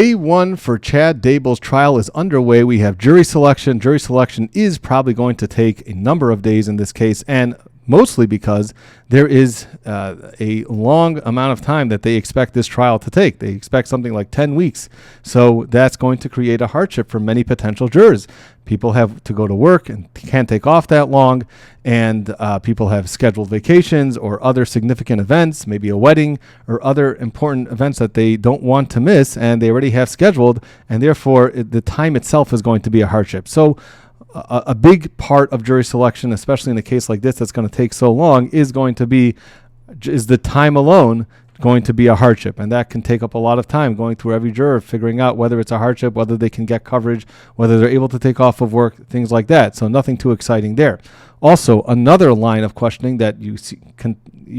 Day one for Chad Daybell's trial is underway. We have jury selection. Jury selection is probably going to take a number of days in this case, and mostly because there is a long amount of time that they expect this trial to take. They expect something like 10 weeks. So that's going to create a hardship for many potential jurors. People have to go to work and can't take off that long, and people have scheduled vacations or other significant events, maybe a wedding or other important events that they don't want to miss, and they already have scheduled, and therefore the time itself is going to be a hardship. So a big part of jury selection, especially in a case like this that's going to take so long, is the time alone going to be a hardship. And that can take up a lot of time going through every juror, figuring out whether it's a hardship, whether they can get coverage, whether they're able to take off of work, things like that. So nothing too exciting there. Also, another line of questioning that you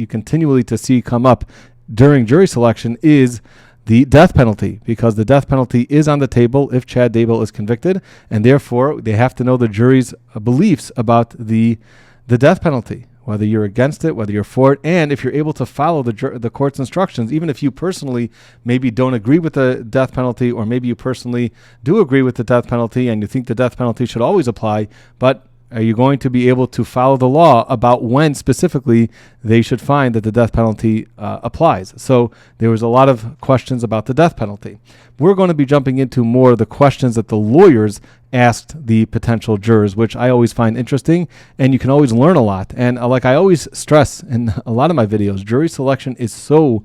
continually to see come up during jury selection is the death penalty, because the death penalty is on the table if Chad Daybell is convicted, and therefore they have to know the jury's beliefs about the death penalty, whether you're against it, whether you're for it, and if you're able to follow the court's instructions, even if you personally maybe don't agree with the death penalty, or maybe you personally do agree with the death penalty and you think the death penalty should always apply, but are you going to be able to follow the law about when specifically they should find that the death penalty applies? So there was a lot of questions about the death penalty. We're going to be jumping into more of the questions that the lawyers asked the potential jurors, which I always find interesting, and you can always learn a lot. And like I always stress in a lot of my videos, jury selection is so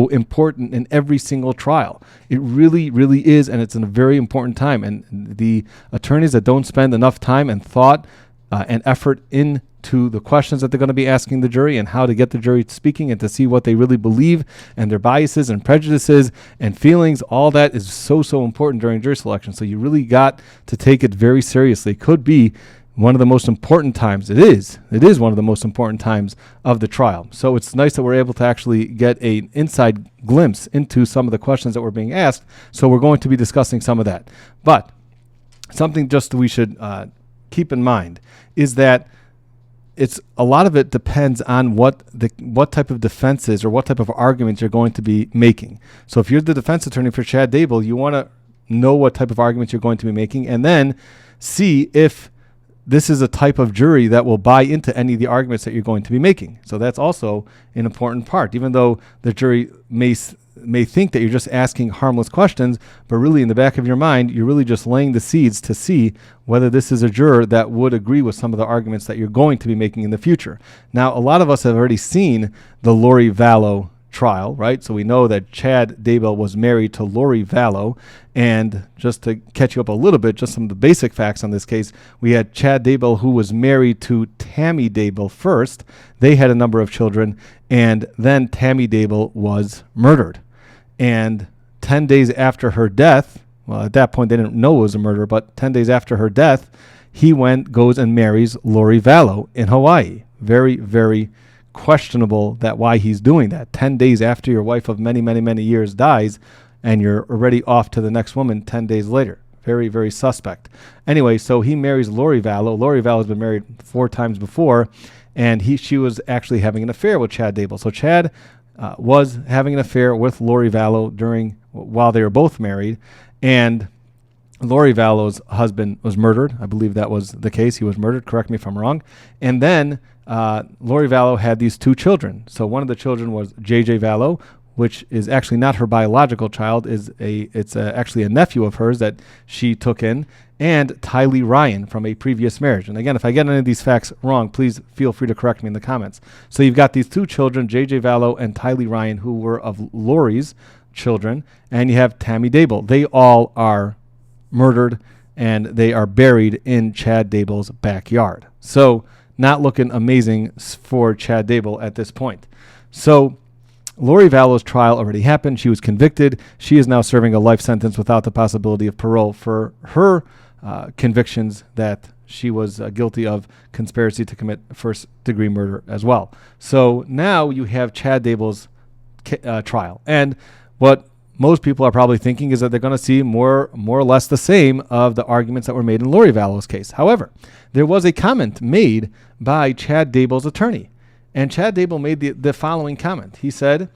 important in every single trial. It really, really is, and it's a very important time. And the attorneys that don't spend enough time and thought and effort into the questions that they're going to be asking the jury and how to get the jury speaking and to see what they really believe and their biases and prejudices and feelings, all that is so important during jury selection. So you really got to take it very seriously. It could be one of the most important times. It is one of the most important times of the trial. So it's nice that we're able to actually get an inside glimpse into some of the questions that were being asked. So we're going to be discussing some of that. But something just we should keep in mind is that it's a lot of it depends on what type of defenses or what type of arguments you're going to be making. So if you're the defense attorney for Chad Daybell, you want to know what type of arguments you're going to be making, and then see if this is a type of jury that will buy into any of the arguments that you're going to be making. So that's also an important part, even though the jury may think that you're just asking harmless questions, but really in the back of your mind, you're really just laying the seeds to see whether this is a juror that would agree with some of the arguments that you're going to be making in the future. Now, a lot of us have already seen the Lori Vallow trial, right? So we know that Chad Daybell was married to Lori Vallow. And just to catch you up a little bit, just some of the basic facts on this case, we had Chad Daybell, who was married to Tammy Daybell first. They had a number of children, and then Tammy Daybell was murdered. And 10 days after her death, well, at that point they didn't know it was a murder, but 10 days after her death, he goes and marries Lori Vallow in Hawaii. Very, very questionable that why he's doing that. 10 days after your wife of many years dies, and you're already off to the next woman 10 days later. Very, very suspect. Anyway, so he marries Lori Vallow. Lori Vallow has been married 4 times before, and she was actually having an affair with Chad Daybell. So Chad was having an affair with Lori Vallow while they were both married, and Lori Vallow's husband was murdered. I believe that was the case. He was murdered. Correct me if I'm wrong. And then Lori Vallow had these 2 children. So one of the children was J.J. Vallow, which is actually not her biological child. It's actually a nephew of hers that she took in, and Tylee Ryan from a previous marriage. And again, if I get any of these facts wrong, please feel free to correct me in the comments. So you've got these 2 children, J.J. Vallow and Tylee Ryan, who were of Lori's children, and you have Tammy Daybell. They all are murdered, and they are buried in Chad Daybell's backyard. So not looking amazing for Chad Daybell at this point. So Lori Vallow's trial already happened. She was convicted. She is now serving a life sentence without the possibility of parole for her convictions that she was guilty of conspiracy to commit first-degree murder as well. So now you have Chad Daybell's trial. And what most people are probably thinking is that they're going to see more or less the same of the arguments that were made in Lori Vallow's case. However, there was a comment made by Chad Daybell's attorney, and Chad Daybell made the following comment. He said,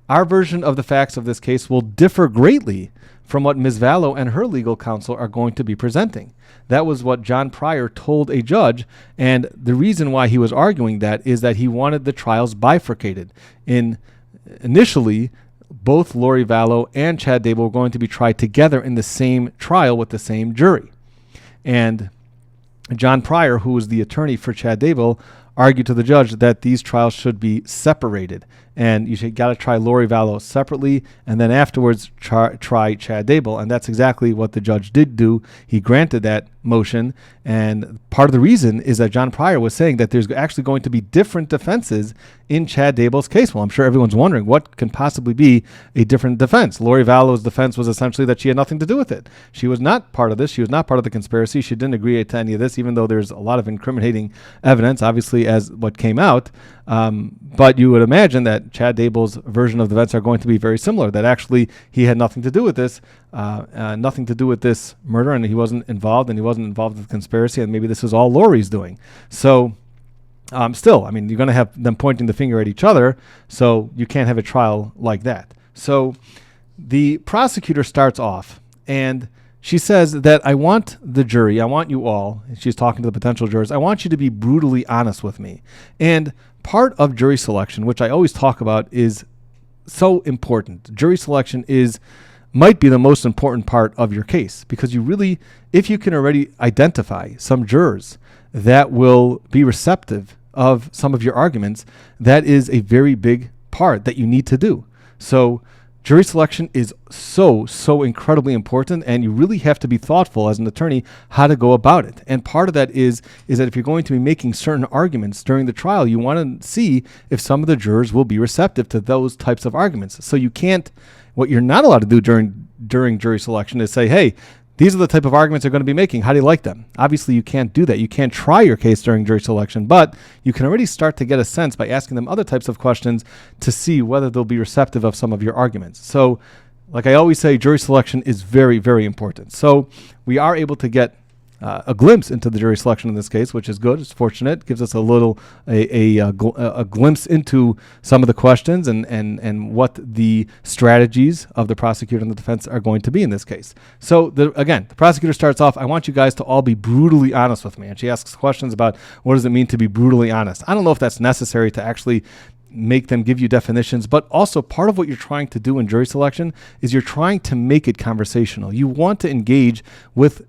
"Our version of the facts of this case will differ greatly from what Ms. Vallow and her legal counsel are going to be presenting. That was what John Pryor told a judge, and the reason why he was arguing that is that he wanted the trials bifurcated. Initially, both Lori Vallow and Chad Daybell were going to be tried together in the same trial with the same jury. And John Pryor, who was the attorney for Chad Daybell, argued to the judge that these trials should be separated, and you got to try Lori Vallow separately, and then afterwards try Chad Daybell, and that's exactly what the judge did do. He granted that motion, and part of the reason is that John Pryor was saying that there's actually going to be different defenses in Chad Daybell's case. Well, I'm sure everyone's wondering what can possibly be a different defense. Lori Vallow's defense was essentially that she had nothing to do with it. She was not part of this. She was not part of the conspiracy. She didn't agree to any of this, even though there's a lot of incriminating evidence, obviously, as what came out. But you would imagine that Chad Daybell's version of the events are going to be very similar, that actually he had nothing to do with this, murder, and he wasn't involved in the conspiracy, and maybe this is all Lori's doing. So still, I mean, you're going to have them pointing the finger at each other, so you can't have a trial like that. So the prosecutor starts off, and she says that I want the jury, I want you all, she's talking to the potential jurors, I want you to be brutally honest with me. And part of jury selection, which I always talk about, is so important. Jury selection might be the most important part of your case, because you really, if you can already identify some jurors that will be receptive of some of your arguments, that is a very big part that you need to do. So jury selection is so incredibly important, and you really have to be thoughtful as an attorney how to go about it. And part of that is that if you're going to be making certain arguments during the trial, you want to see if some of the jurors will be receptive to those types of arguments. So you can't, what you're not allowed to do during jury selection is say, hey, these are the type of arguments they're going to be making. How do you like them? Obviously, you can't do that. You can't try your case during jury selection, but you can already start to get a sense by asking them other types of questions to see whether they'll be receptive of some of your arguments. So, like I always say, jury selection is very, very important. So we are able to get a glimpse into the jury selection in this case, which is good. It's fortunate. It gives us a glimpse into some of the questions and what the strategies of the prosecutor and the defense are going to be in this case. So again, the prosecutor starts off, I want you guys to all be brutally honest with me. And she asks questions about what does it mean to be brutally honest. I don't know if that's necessary to actually make them give you definitions, but also part of what you're trying to do in jury selection is you're trying to make it conversational. You want to engage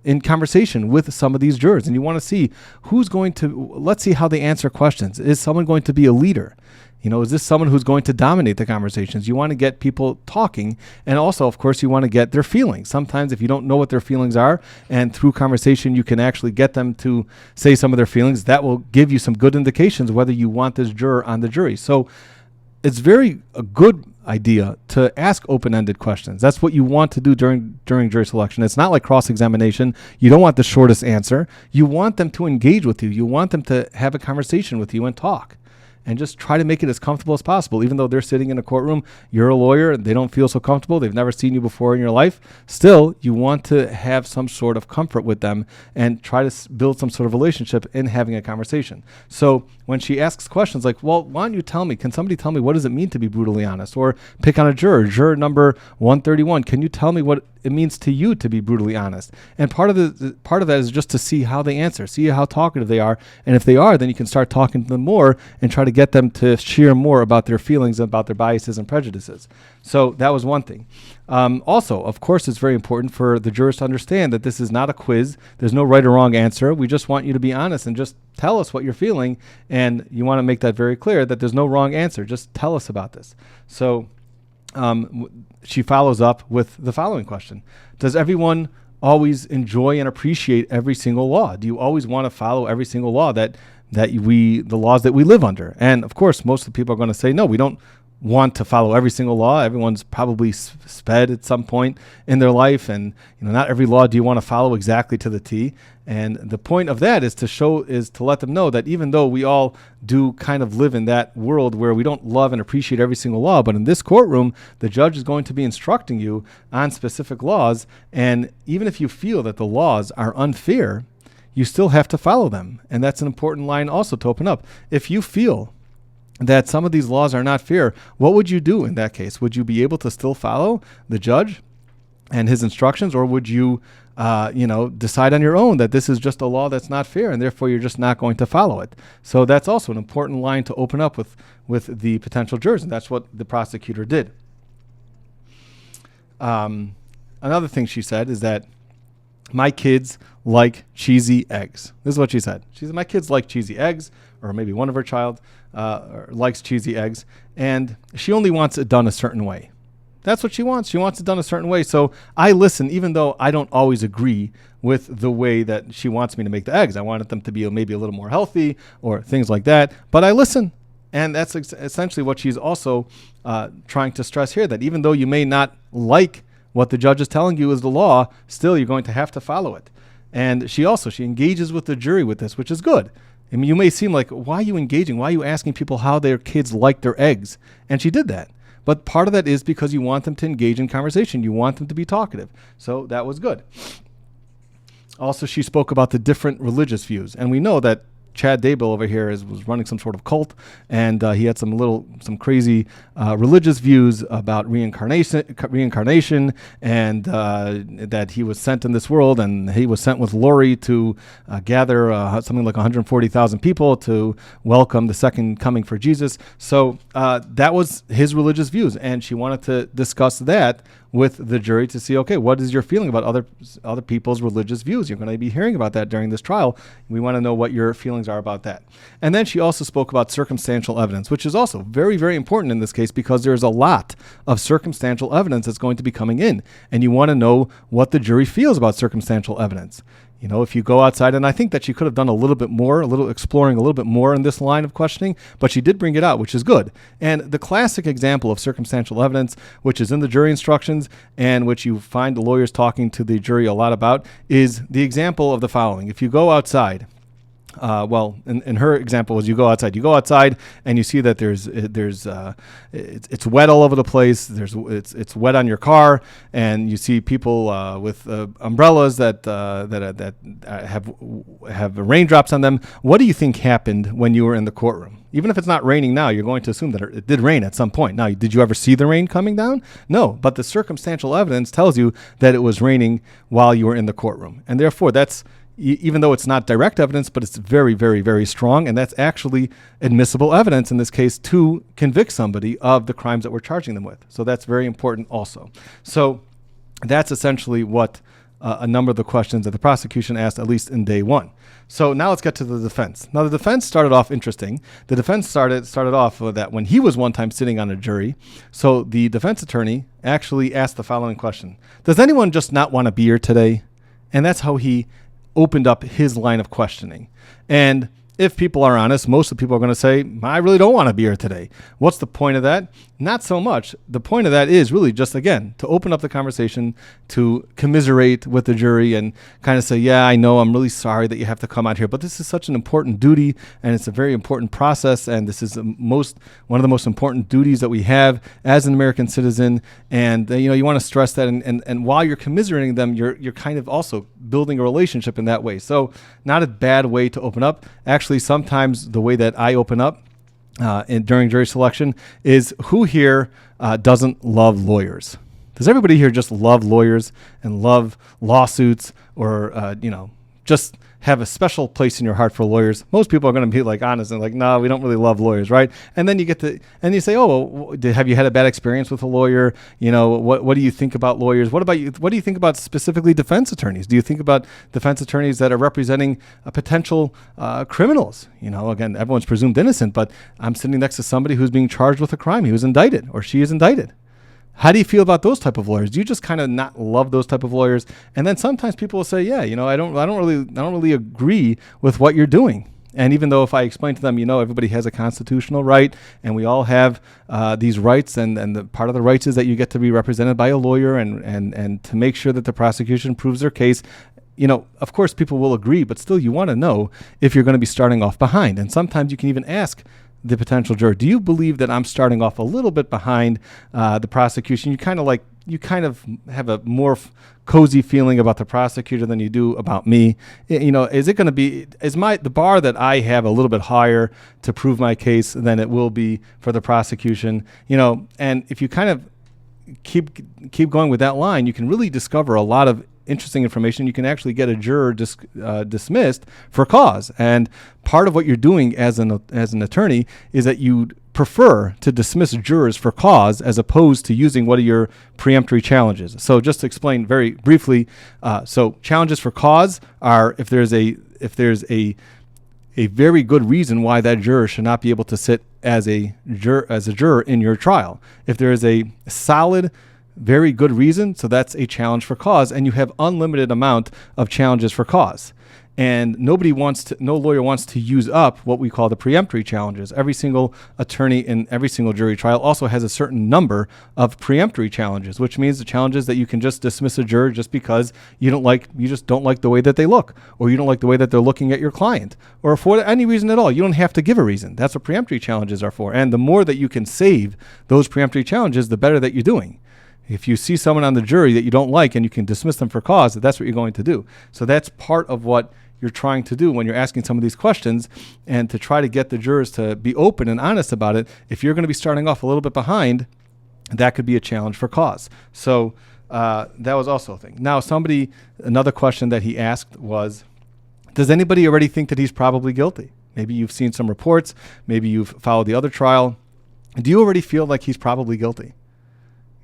in conversation with some of these jurors, and you want to see let's see how they answer questions. Is someone going to be a leader? Is this someone who's going to dominate the conversations? You want to get people talking, and also, of course, you want to get their feelings. Sometimes if you don't know what their feelings are, and through conversation you can actually get them to say some of their feelings, that will give you some good indications whether you want this juror on the jury. So it's a good idea to ask open-ended questions. That's what you want to do during jury selection. It's not like cross-examination. You don't want the shortest answer. You want them to engage with you. You want them to have a conversation with you and talk. And just try to make it as comfortable as possible. Even though they're sitting in a courtroom, you're a lawyer, and they don't feel so comfortable, they've never seen you before in your life, still, you want to have some sort of comfort with them and try to build some sort of relationship in having a conversation. So when she asks questions like, well, why don't you tell me, can somebody tell me what does it mean to be brutally honest? Or pick on a juror number 131, can you tell me what it means to you to be brutally honest? And part of that is just to see how they answer, see how talkative they are, and if they are, then you can start talking to them more and try to get them to share more about their feelings, about their biases and prejudices. So that was one thing. Also, of course, it's very important for the jurors to understand that this is not a quiz. There's no right or wrong answer. We just want you to be honest and just tell us what you're feeling, and you want to make that very clear that there's no wrong answer. Just tell us about this. So she follows up with the following question. Does everyone always enjoy and appreciate every single law? Do you always want to follow every single law the laws that we live under? And of course, most of the people are going to say, no, we don't want to follow every single law. Everyone's probably sped at some point in their life, and not every law do you want to follow exactly to the T. And the point of that is to let them know that even though we all do kind of live in that world where we don't love and appreciate every single law, but in this courtroom, the judge is going to be instructing you on specific laws, and even if you feel that the laws are unfair, you still have to follow them. And that's an important line also to open up. If you feel that some of these laws are not fair, what would you do in that case? Would you be able to still follow the judge? and his instructions, or would you, decide on your own that this is just a law that's not fair, and therefore you're just not going to follow it? So that's also an important line to open up with the potential jurors, and that's what the prosecutor did. Another thing she said is that my kids like cheesy eggs. This is what she said. She said, my kids like cheesy eggs, or maybe one of her child likes cheesy eggs, and she only wants it done a certain way. That's what she wants. She wants it done a certain way. So I listen, even though I don't always agree with the way that she wants me to make the eggs. I wanted them to be maybe a little more healthy or things like that, but I listen. And that's essentially what she's also trying to stress here, that even though you may not like what the judge is telling you is the law, still you're going to have to follow it. And she engages with the jury with this, which is good. I mean, you may seem like, why are you engaging? Why are you asking people how their kids like their eggs? And she did that. But part of that is because you want them to engage in conversation. You want them to be talkative. So that was good. Also, she spoke about the different religious views. And we know that Chad Daybell over here was running some sort of cult, and he had some crazy religious views about reincarnation, and that he was sent in this world, and he was sent with Lori to gather something like 140,000 people to welcome the second coming for Jesus. So that was his religious views, and she wanted to discuss that with the jury to see, okay, what is your feeling about other people's religious views? You're going to be hearing about that during this trial. We want to know what your feelings are about that. And then she also spoke about circumstantial evidence, which is also very, very important in this case, because there's a lot of circumstantial evidence that's going to be coming in, and you want to know what the jury feels about circumstantial evidence. You know, if you go outside, and I think that she could have done a little bit more, exploring a little bit more in this line of questioning, but she did bring it out, which is good. And the classic example of circumstantial evidence, which is in the jury instructions and which you find the lawyers talking to the jury a lot about, is the example of the following. If you go outside, in her example was you go outside and you see that it's wet all over the place. It's wet on your car, and you see people with umbrellas that have raindrops on them. What do you think happened when you were in the courtroom? Even if it's not raining now, you're going to assume that it did rain at some point. Now, did you ever see the rain coming down? No, but the circumstantial evidence tells you that it was raining while you were in the courtroom, and therefore that's, even though it's not direct evidence, but it's very, very, very strong, and that's actually admissible evidence in this case to convict somebody of the crimes that we're charging them with. So that's very important also. So that's essentially what a number of the questions that the prosecution asked, at least in day one. So now let's get to the defense. Now the defense started off interesting. The defense started off with that when he was one time sitting on a jury. So the defense attorney actually asked the following question: does anyone just not want to be here today? And that's how he opened up his line of questioning. And if people are honest, most of the people are going to say, I really don't want to be here today. What's the point of that? Not so much. The point of that is really just, again, to open up the conversation, to commiserate with the jury and kind of say, yeah, I know, I'm really sorry that you have to come out here, but this is such an important duty, and it's a very important process, and this is one of the most important duties that we have as an American citizen. And you want to stress that, and while you're commiserating them, you're kind of also building a relationship in that way. So not a bad way to open up. Actually, sometimes the way that I open up during jury selection is, who here doesn't love lawyers? Does everybody here just love lawyers and love lawsuits, or just have a special place in your heart for lawyers? Most people are going to be like honest and like, no, we don't really love lawyers, right? And then you say, oh, well, have you had a bad experience with a lawyer? What do you think about lawyers? What about you? What do you think about specifically defense attorneys? Do you think about defense attorneys that are representing potential criminals? Again, everyone's presumed innocent, but I'm sitting next to somebody who's being charged with a crime. He was indicted, or she is indicted. How do you feel about those type of lawyers? Do you just kind of not love those type of lawyers? And then sometimes people will say, yeah, I don't really agree with what you're doing. And even though if I explain to them, everybody has a constitutional right, and we all have these rights, and the part of the rights is that you get to be represented by a lawyer, and to make sure that the prosecution proves their case. Of course people will agree, but still you want to know if you're going to be starting off behind. And sometimes you can even ask the potential juror, do you believe that I'm starting off a little bit behind the prosecution? You kind of have a more cozy feeling about the prosecutor than you do about me. Is it going to be, the bar that I have a little bit higher to prove my case than it will be for the prosecution? And if you kind of keep going with that line, you can really discover a lot of interesting information. You can actually get a juror dismissed for cause. And part of what you're doing as an attorney is that you prefer to dismiss jurors for cause as opposed to using what are your preemptory challenges. So just to explain very briefly, so challenges for cause are if there's a very good reason why that juror should not be able to sit as a juror in your trial. If there is a solid, very good reason, so that's a challenge for cause, and you have unlimited amount of challenges for cause. And no lawyer wants to use up what we call the preemptory challenges. Every single attorney in every single jury trial also has a certain number of preemptory challenges, which means the challenges that you can just dismiss a juror just because you just don't like the way that they look, or you don't like the way that they're looking at your client, or for any reason at all. You don't have to give a reason. That's what preemptory challenges are for. And the more that you can save those preemptory challenges, the better that you're doing. If you see someone on the jury that you don't like and you can dismiss them for cause, that's what you're going to do. So that's part of what you're trying to do when you're asking some of these questions, and to try to get the jurors to be open and honest about it. If you're going to be starting off a little bit behind, that could be a challenge for cause. So that was also a thing. Now, another question that he asked was, does anybody already think that he's probably guilty? Maybe you've seen some reports. Maybe you've followed the other trial. Do you already feel like he's probably guilty?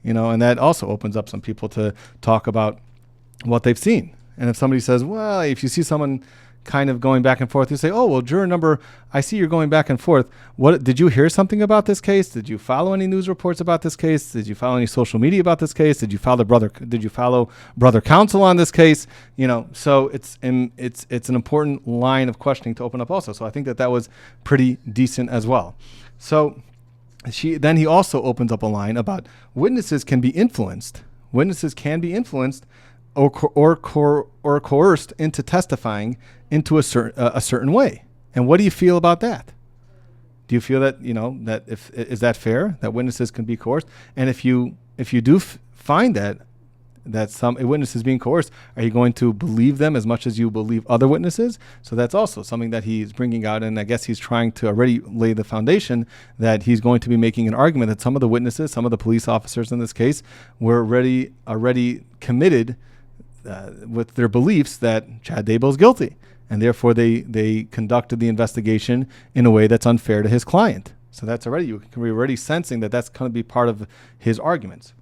And that also opens up some people to talk about what they've seen. And if somebody says, well, if you see someone kind of going back and forth, you say, oh, well, juror number, I see you're going back and forth. What did you hear something about this case? Did you follow any news reports about this case? Did you follow any social media about this case? Did you follow brother Counsel on this case? So it's an important line of questioning to open up also. So I think that was pretty decent as well. So then he also opens up a line about witnesses can be influenced. Witnesses can be influenced or coerced into testifying into a certain way. And what do you feel about that? Do you feel that is that fair, that witnesses can be coerced? And if you do find that some witness is being coerced, are you going to believe them as much as you believe other witnesses? So that's also something that he's bringing out, and I guess he's trying to already lay the foundation that he's going to be making an argument that some of the witnesses, some of the police officers in this case, were already committed with their beliefs that Chad Daybell is guilty, and therefore they conducted the investigation in a way that's unfair to his client. So that's you can be already sensing that that's going to be part of his arguments.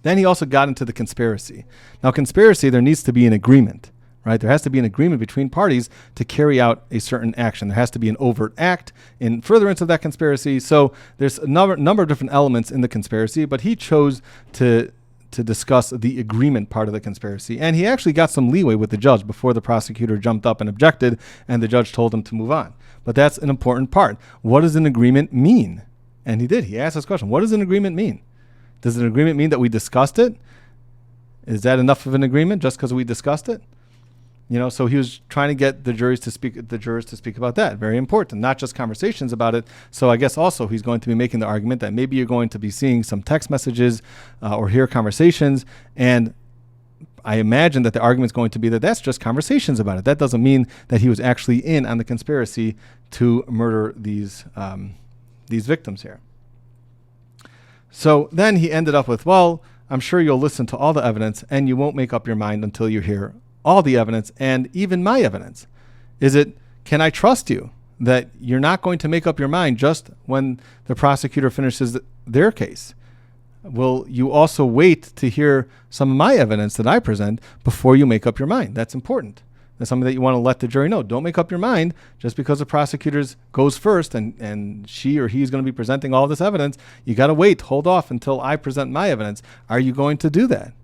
Then he also got into the conspiracy. Now, conspiracy, there needs to be an agreement, right? There has to be an agreement between parties to carry out a certain action. There has to be an overt act in furtherance of that conspiracy. So there's a number of different elements in the conspiracy, but he chose to discuss the agreement part of the conspiracy. And he actually got some leeway with the judge before the prosecutor jumped up and objected, and the judge told him to move on. But that's an important part. What does an agreement mean? And he did. He asked this question. What does an agreement mean? Does an agreement mean that we discussed it? Is that enough of an agreement just because we discussed it? So he was trying to get the jurors to speak about that. Very important, not just conversations about it. So I guess also he's going to be making the argument that maybe you're going to be seeing some text messages or hear conversations. And I imagine that the argument is going to be that that's just conversations about it. That doesn't mean that he was actually in on the conspiracy to murder these victims here. So then he ended up with, well, I'm sure you'll listen to all the evidence and you won't make up your mind until you hear all the evidence and even my evidence. Can I trust you that you're not going to make up your mind just when the prosecutor finishes their case? Will you also wait to hear some of my evidence that I present before you make up your mind? That's important. That's something that you want to let the jury know. Don't make up your mind just because the prosecutor goes first and she or he is going to be presenting all this evidence. You got to wait, hold off until I present my evidence. Are you going to do that?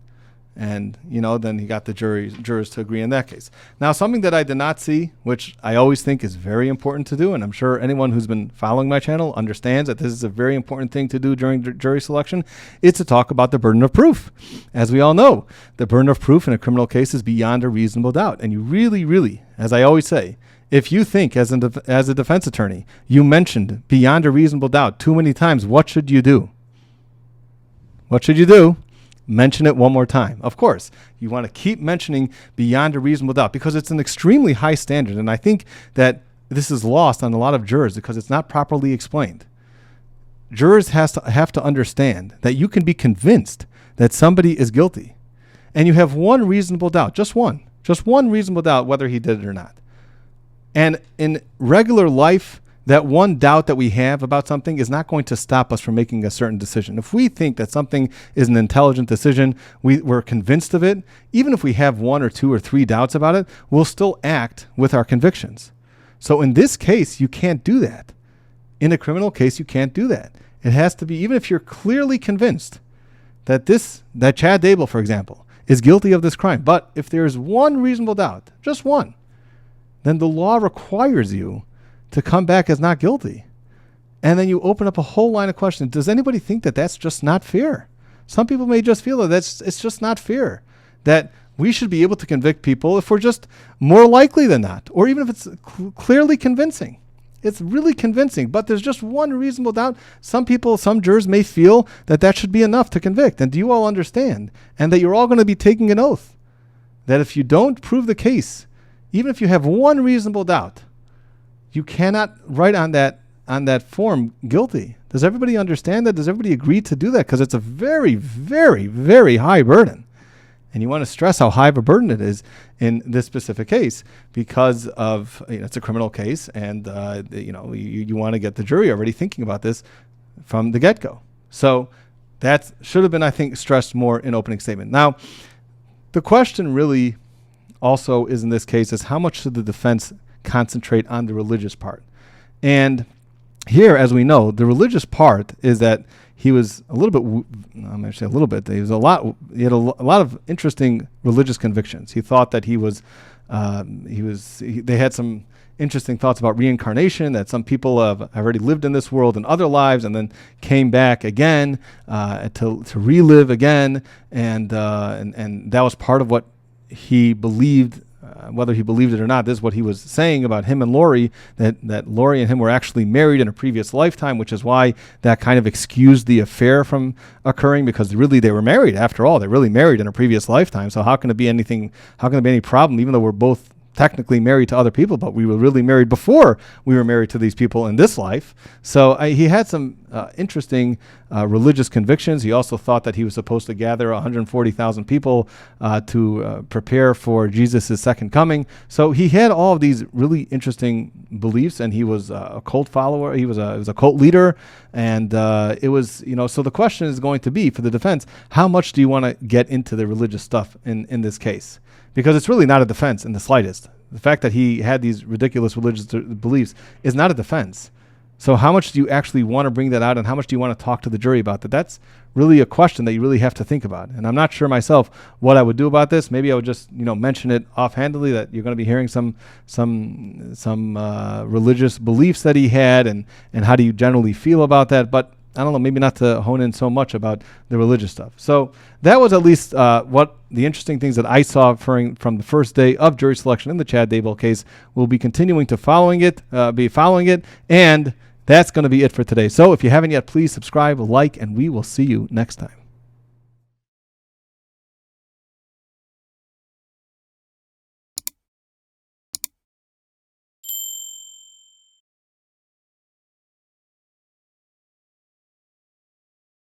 And, then he got the jurors to agree in that case. Now, something that I did not see, which I always think is very important to do, and I'm sure anyone who's been following my channel understands that this is a very important thing to do during jury selection, is to talk about the burden of proof. As we all know, the burden of proof in a criminal case is beyond a reasonable doubt. And you really, really, as I always say, if you think as a defense attorney, you mentioned beyond a reasonable doubt too many times, what should you do? What should you do? Mention it one more time. Of course, you want to keep mentioning beyond a reasonable doubt because it's an extremely high standard. And I think that this is lost on a lot of jurors because it's not properly explained. jurors have to understand that you can be convinced that somebody is guilty, and you have one reasonable doubt, just one reasonable doubt whether he did it or not. And in regular life, that one doubt that we have about something is not going to stop us from making a certain decision. If we think that something is an intelligent decision, we're convinced of it, even if we have 1 or 2 or 3 doubts about it, we'll still act with our convictions. So in this case, you can't do that. In a criminal case, you can't do that. It has to be, even if you're clearly convinced that Chad Daybell, for example, is guilty of this crime, but if there's one reasonable doubt, just one, then the law requires you to come back as not guilty. And then you open up a whole line of questions. Does anybody think that that's just not fair? Some people may just feel that it's just not fair, that we should be able to convict people if we're just more likely than not, or even if it's clearly convincing. It's really convincing, but there's just one reasonable doubt. Some jurors may feel that should be enough to convict. And do you all understand? And that you're all going to be taking an oath that if you don't prove the case, even if you have one reasonable doubt, you cannot write on that form guilty. Does everybody understand that? Does everybody agree to do that? Because it's a very, very, very high burden. And you want to stress how high of a burden it is in this specific case because of, it's a criminal case, and you want to get the jury already thinking about this from the get-go. So that should have been, I think, stressed more in opening statement. Now, the question really also is in this case is how much should the defense concentrate on the religious part? And here, as we know, the religious part is that he was a little bit, I'm actually a little bit, he had a lot of interesting religious convictions. He thought that they had some interesting thoughts about reincarnation, that some people have already lived in this world in other lives and then came back again to relive again. And that was part of what he believed. Whether he believed it or not, this is what he was saying about him and Lori, that Lori and him were actually married in a previous lifetime, which is why that kind of excused the affair from occurring, because really they were married after all. They really married in a previous lifetime. So how can it be any problem, even though we're both technically married to other people, but we were really married before we were married to these people in this life. So he had some interesting religious convictions. He also thought that he was supposed to gather 140,000 people to prepare for Jesus' second coming. So he had all of these really interesting beliefs, and he was a cult follower. He was a cult leader, and it was, so the question is going to be for the defense, how much do you want to get into the religious stuff in this case? Because it's really not a defense in the slightest. The fact that he had these ridiculous religious beliefs is not a defense. So how much do you actually want to bring that out, and how much do you want to talk to the jury about that? That's really a question that you really have to think about. And I'm not sure myself what I would do about this. Maybe I would just, mention it offhandedly that you're going to be hearing some religious beliefs that he had, and how do you generally feel about that. But I don't know, maybe not to hone in so much about the religious stuff. So that was at least what the interesting things that I saw from the first day of jury selection in the Chad Daybell case. We'll be continuing to following it, and that's going to be it for today. So if you haven't yet, please subscribe, like, and we will see you next time.